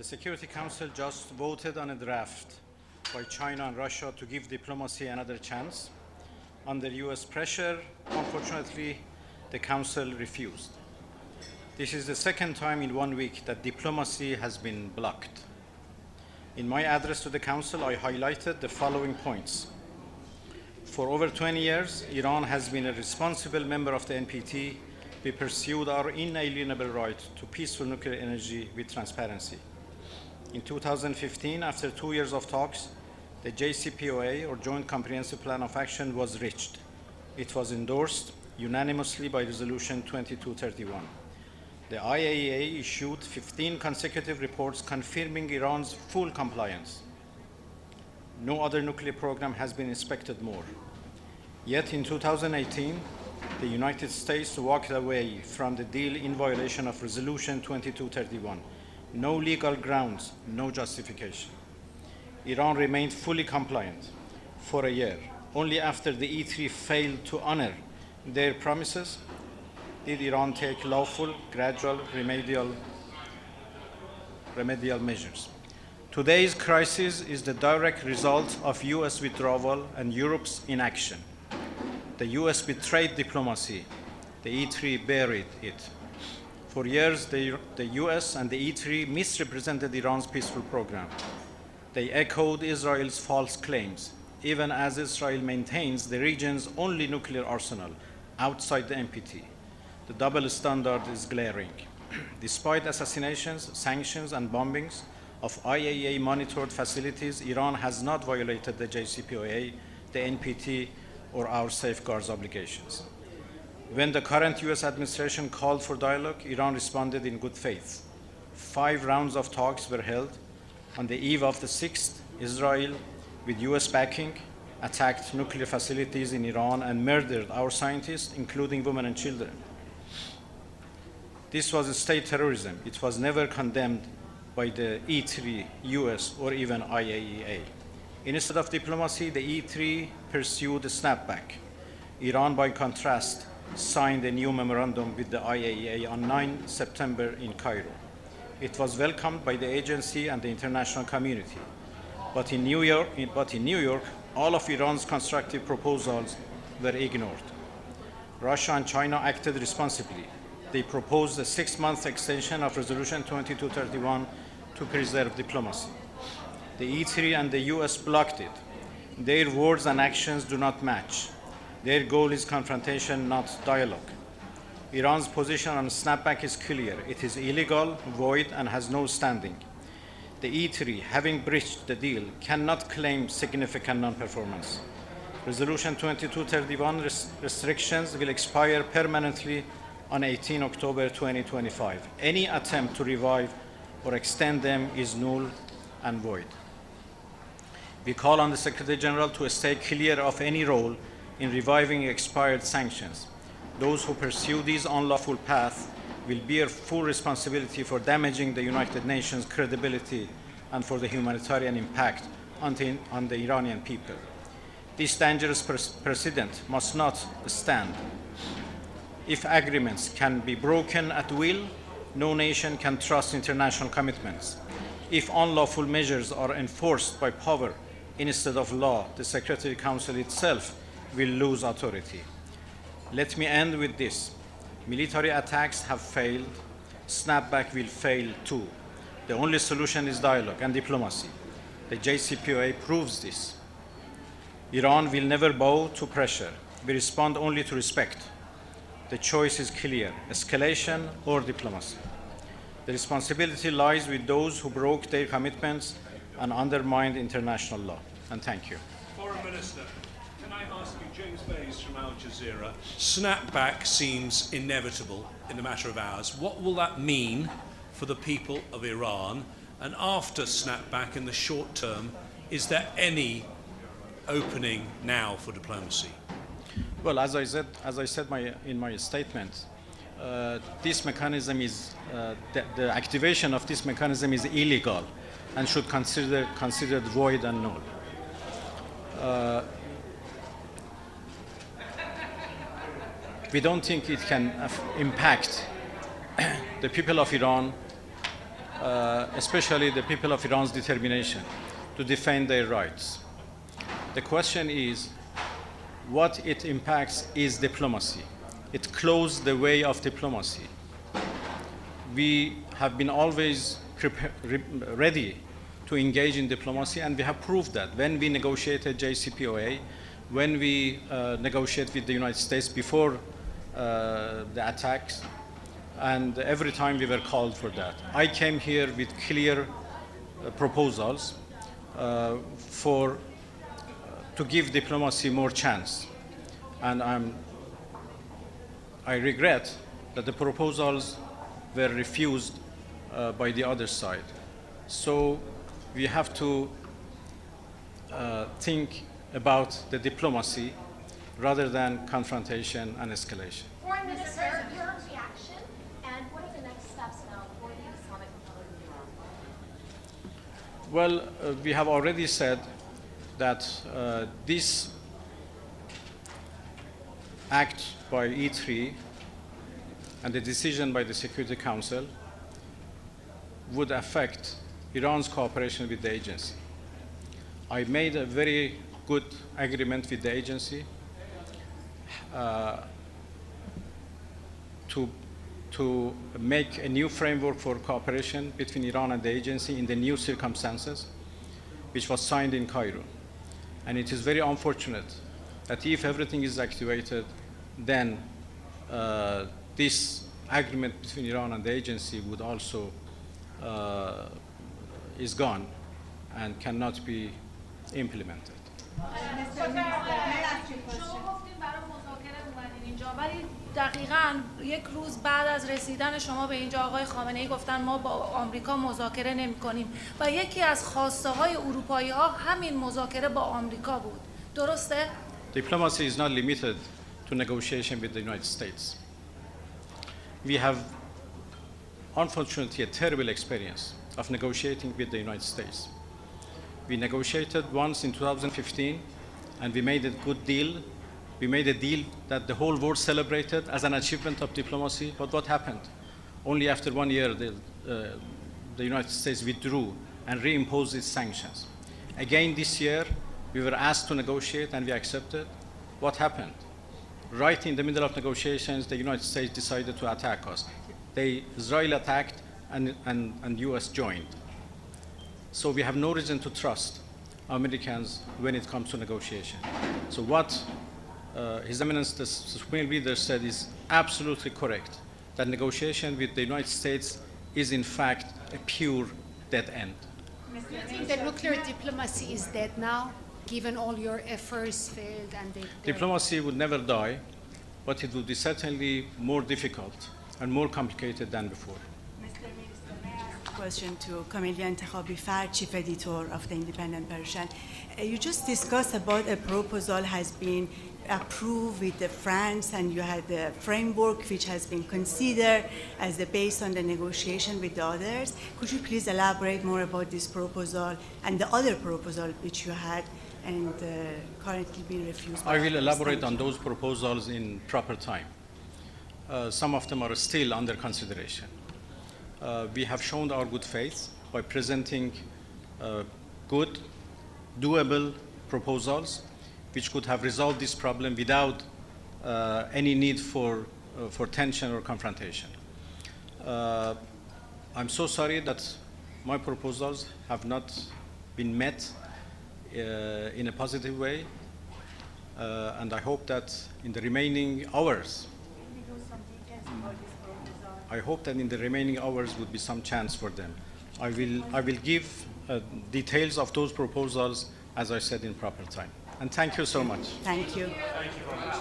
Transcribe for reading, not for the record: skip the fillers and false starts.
The Security Council just voted on a draft by China and Russia to give diplomacy another chance. Under US pressure, unfortunately, the Council refused. This is the second time in 1 week that diplomacy has been blocked. In my address to the Council, I highlighted the following points. For over 20 years, Iran has been a responsible member of the NPT. We pursued our inalienable right to peaceful nuclear energy with transparency. In 2015, after 2 years of talks, the JCPOA, or Joint Comprehensive Plan of Action, was reached. It was endorsed unanimously by Resolution 2231. The IAEA issued 15 consecutive reports confirming Iran's full compliance. No other nuclear program has been inspected more. Yet in 2018, the United States walked away from the deal in violation of Resolution 2231. No legal grounds, no justification. Iran remained fully compliant for a year. Only after the E3 failed to honor their promises did Iran take lawful, gradual, remedial measures. Today's crisis is the direct result of US withdrawal and Europe's inaction. The US betrayed diplomacy. The E3 buried it. For years, the US and the E3 misrepresented Iran's peaceful program. They echoed Israel's false claims, even as Israel maintains the region's only nuclear arsenal outside the NPT. The double standard is glaring. Despite assassinations, sanctions, and bombings of IAEA-monitored facilities, Iran has not violated the JCPOA, the NPT, or our safeguards obligations. When the current US administration called for dialogue, Iran responded in good faith. 5 rounds of talks were held. On the eve of the 6th, Israel, with US backing, attacked nuclear facilities in Iran and murdered our scientists, including women and children. This was state terrorism. It was never condemned by the E3, US, or even IAEA. Instead of diplomacy, the E3 pursued a snapback. Iran, by contrast, signed a new memorandum with the IAEA on 9 September in Cairo. It was welcomed by the agency and the international community. But in New York, all of Iran's constructive proposals were ignored. Russia and China acted responsibly. They proposed a 6-month extension of Resolution 2231 to preserve diplomacy. The E3 and the US blocked it. Their words and actions do not match. Their goal is confrontation, not dialogue. Iran's position on snapback is clear. It is illegal, void, and has no standing. The E3, having breached the deal, cannot claim significant non-performance. Resolution 2231 restrictions will expire permanently on 18 October 2025. Any attempt to revive or extend them is null and void. We call on the Secretary General to stay clear of any role in reviving expired sanctions. Those who pursue these unlawful paths will bear full responsibility for damaging the United Nations' credibility and for the humanitarian impact on the Iranian people. This dangerous precedent must not stand. If agreements can be broken at will, no nation can trust international commitments. If unlawful measures are enforced by power instead of law, the Security Council itself will lose authority. Let me end with this. Military attacks have failed. Snapback will fail too. The only solution is dialogue and diplomacy. The JCPOA proves this. Iran will never bow to pressure. We respond only to respect. The choice is clear: escalation or diplomacy. The responsibility lies with those who broke their commitments and undermined international law. And thank you. Foreign Minister, can I ask you, James Bays from Al Jazeera, snapback seems inevitable in a matter of hours. What will that mean for the people of Iran? And after snapback in the short term, is there any opening now for diplomacy? Well, as I said in my statement, this mechanism is the activation of this mechanism is illegal and should considered void and null. We don't think it can impact the people of Iran especially the people of Iran's determination to defend their rights. The question is, what it impacts is diplomacy. It closed the way of diplomacy. We have been always ready to engage in diplomacy, and we have proved that when we negotiated JCPOA, when we negotiated with the United States before the attacks, and every time we were called for that. I came here with clear proposals to give diplomacy more chance, and I regret that the proposals were refused by the other side. So we have to think about the diplomacy rather than confrontation and escalation. Foreign Minister, your reaction, and what are the next steps now for the Islamic Republic of Iran? Well, we have already said that this act by E3 and the decision by the Security Council would affect Iran's cooperation with the agency. I made a very good agreement with the agency to make a new framework for cooperation between Iran and the agency in the new circumstances, which was signed in Cairo. And it is very unfortunate that if everything is activated, then this agreement between Iran and the agency would also is gone and cannot be implemented. ولی دقیقاً یک روز بعد از رسیدن شما به اینجا آقای خامنه‌ای گفتن ما با آمریکا مذاکره نمی‌کنیم و یکی از خواسته‌های اروپایی‌ها همین مذاکره با آمریکا بود. درسته؟ Diplomacy is not limited to negotiation with the United States. We have, unfortunately, a terrible experience of negotiating with the United States. We negotiated once in 2015, and we made a good deal. We made a deal that the whole world celebrated as an achievement of diplomacy. But what happened? Only after 1 year, the United States withdrew and reimposed its sanctions. Again this year, we were asked to negotiate, and we accepted. What happened? Right in the middle of negotiations, the United States decided to attack us. Israel attacked, and US joined. So we have no reason to trust Americans when it comes to negotiation. So what His Eminence the Supreme Leader said is absolutely correct, that negotiation with the United States is in fact a pure dead end. Do you think that nuclear diplomacy is dead now, given all your efforts failed and Diplomacy would never die, but it would be certainly more difficult and more complicated than before. Question to Camelia Intikhabi Fard, Chief Editor of the Independent Persian. You just discussed about a proposal has been approved with France, and you had a framework which has been considered as the base on the negotiation with the others. Could you please elaborate more about this proposal and the other proposal which you had and currently being refused? I will elaborate on those proposals in proper time. Some of them are still under consideration. We have shown our good faith by presenting good, doable proposals which could have resolved this problem without any need for tension or confrontation. I'm so sorry that my proposals have not been met in a positive way, and I hope that in the remaining hours, would be some chance for them. I will give details of those proposals, as I said, in proper time. And thank you so much. Thank you. Thank you very much.